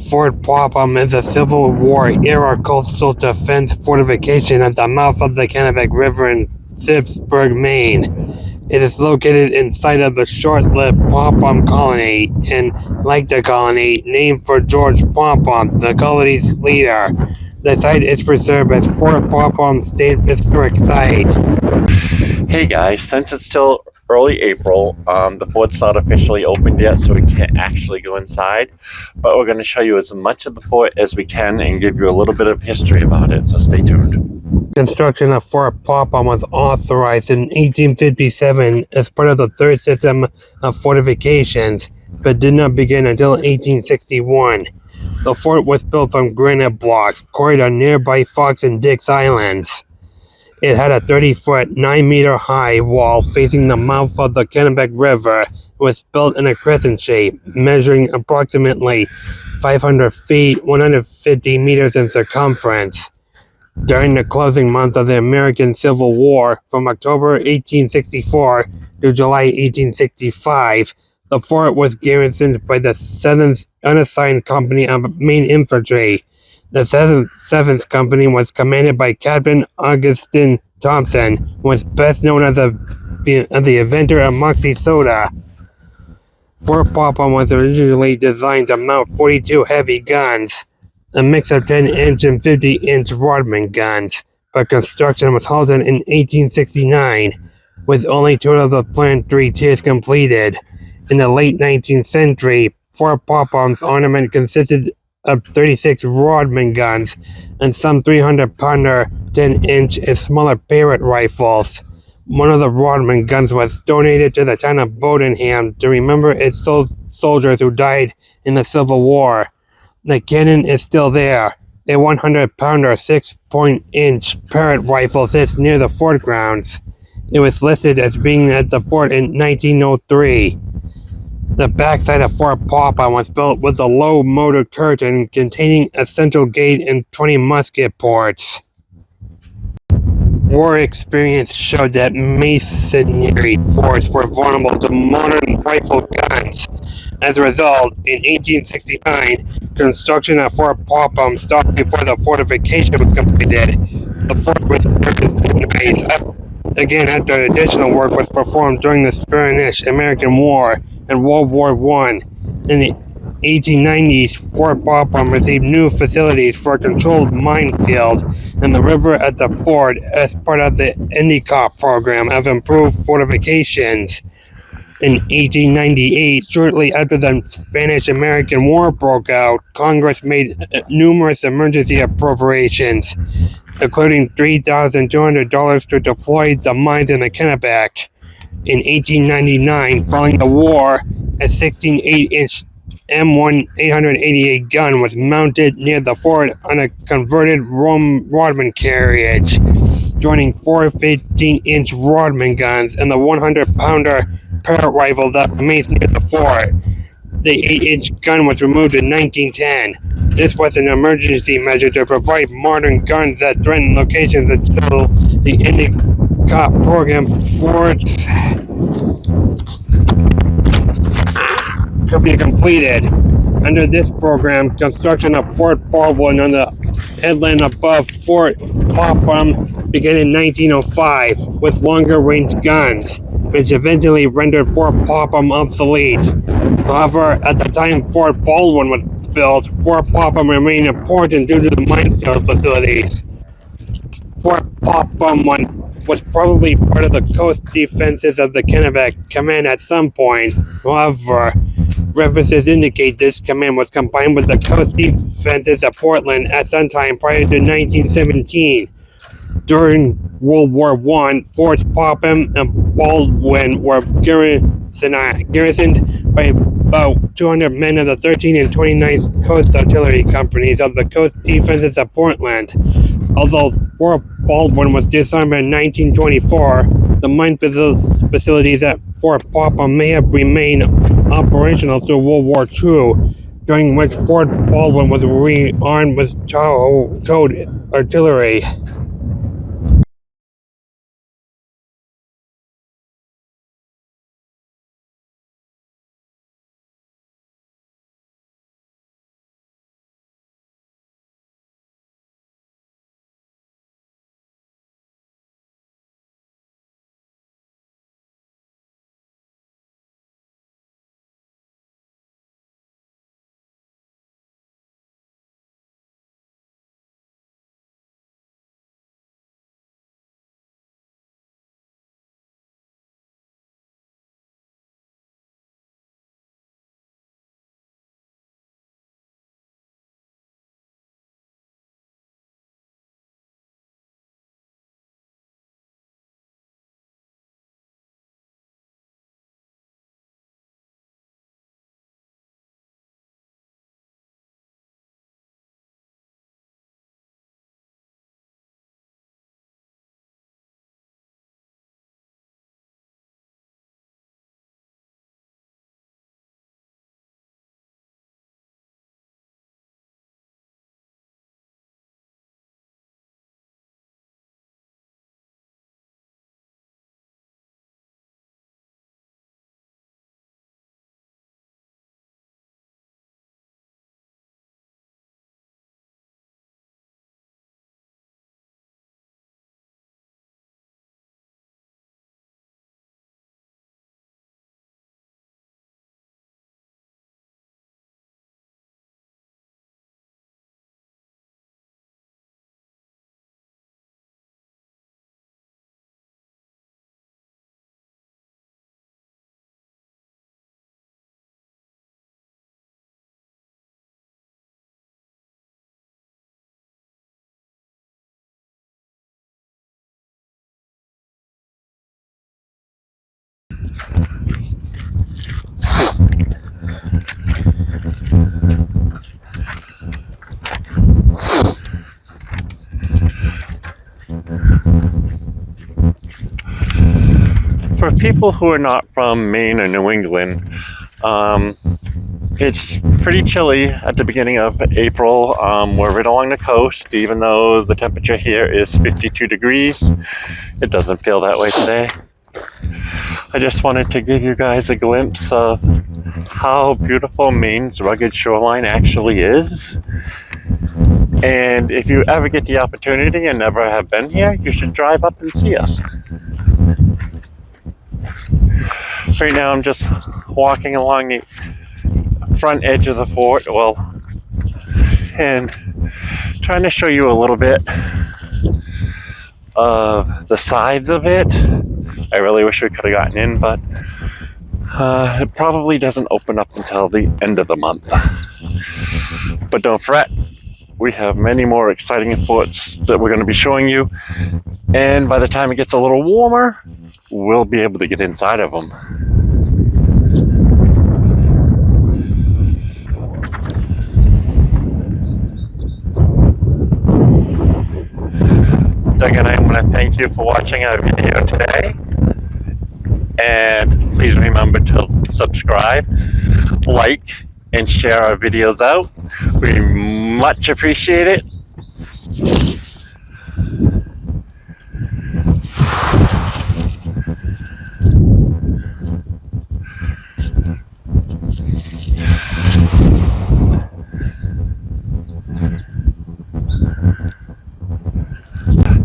Fort Popham is a Civil War-era coastal defense fortification at the mouth of the Kennebec River in Phippsburg, Maine. It is located inside of the short-lived Popham colony, and, like the colony, named for George Popham, the colony's leader. The site is preserved as Fort Popham State Historic Site. Hey guys, since it's still early April, the fort's not officially opened yet, so we can't actually go inside, but we're going to show you as much of the fort as we can and give you a little bit of history about it, so stay tuned. Construction of Fort Popham was authorized in 1857 as part of the third system of fortifications, but did not begin until 1861. The fort was built from granite blocks quarried on nearby Fox and Dix Islands. It had a 30-foot, 9-meter-high wall facing the mouth of the Kennebec River. It was built in a crescent shape, measuring approximately 500 feet, 150 meters in circumference. During the closing months of the American Civil War, from October 1864 to July 1865, the fort was garrisoned by the 7th Unassigned Company of Maine Infantry. The 7th Company was commanded by Captain Augustine Thompson, who was best known as the inventor of Moxie Soda. Fort Popham was originally designed to mount 42 heavy guns, a mix of 10-inch and 50-inch Rodman guns, but construction was halted in 1869, with only two of the planned 3 tiers completed. In the late 19th century, Fort Popham's armament consisted of 36 Rodman guns and some 300-pounder 10-inch and smaller Parrott rifles. One of the Rodman guns was donated to the town of Bodenham to remember its soldiers who died in the Civil War. The cannon is still there. A 100-pounder 6-point-inch Parrott rifle sits near the fort grounds. It was listed as being at the fort in 1903. The backside of Fort Popham was built with a low motor curtain containing a central gate and 20 musket ports. War experience showed that masonry forts were vulnerable to modern rifle guns. As a result, in 1869, construction of Fort Popham stopped before the fortification was completed. The fort was reorganized again after additional work was performed during the Spanish-American War and World War I. In the 1890s, Fort Popham received new facilities for a controlled minefield in the river at the fort as part of the Endicott program of improved fortifications. In 1898, shortly after the Spanish-American War broke out, Congress made numerous emergency appropriations, including $3,200 to deploy the mines in the Kennebec. In 1899, following the war, a 16 8-inch M1 888 gun was mounted near the fort on a converted Rodman carriage, joining 4 15-inch Rodman guns and the 100-pounder Parrott rifle that remains near the fort. The 8-inch gun was removed in 1910. This was an emergency measure to provide modern guns that threatened locations until the Endicott program forts could be completed. Under this program, construction of Fort Baldwin on the headland above Fort Popham began in 1905 with longer-range guns, which eventually rendered Fort Popham obsolete. However, at the time Fort Baldwin was built, Fort Popham remained important due to the minefield facilities. Fort Popham was probably part of the coast defenses of the Kennebec Command at some point. However, references indicate this command was combined with the coast defenses of Portland at some time prior to 1917. During World War I, Forts Popham and Baldwin were garrisoned by about 200 men of the 13th and 29th Coast Artillery Companies of the coast defenses of Portland. Although Fort Baldwin was disarmed in 1924, the mine facilities at Fort Popham may have remained operational through World War II, during which Fort Baldwin was rearmed with towed artillery. For people who are not from Maine or New England, it's pretty chilly at the beginning of April. We're right along the coast, even though the temperature here is 52 degrees. It doesn't feel that way today. I just wanted to give you guys a glimpse of how beautiful Maine's rugged shoreline actually is. And if you ever get the opportunity and never have been here, you should drive up and see us. Right now I'm just walking along the front edge of the fort, and trying to show you a little bit of the sides of it. I really wish we could have gotten in, but it probably doesn't open up until the end of the month. But don't fret, we have many more exciting forts that we're going to be showing you, and by the time it gets a little warmer, we'll be able to get inside of them. Again, I want to thank you for watching our video today, and please remember to subscribe, like, and share our videos out. We much appreciate it.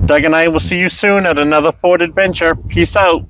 Doug and I will see you soon at another fort adventure. Peace out.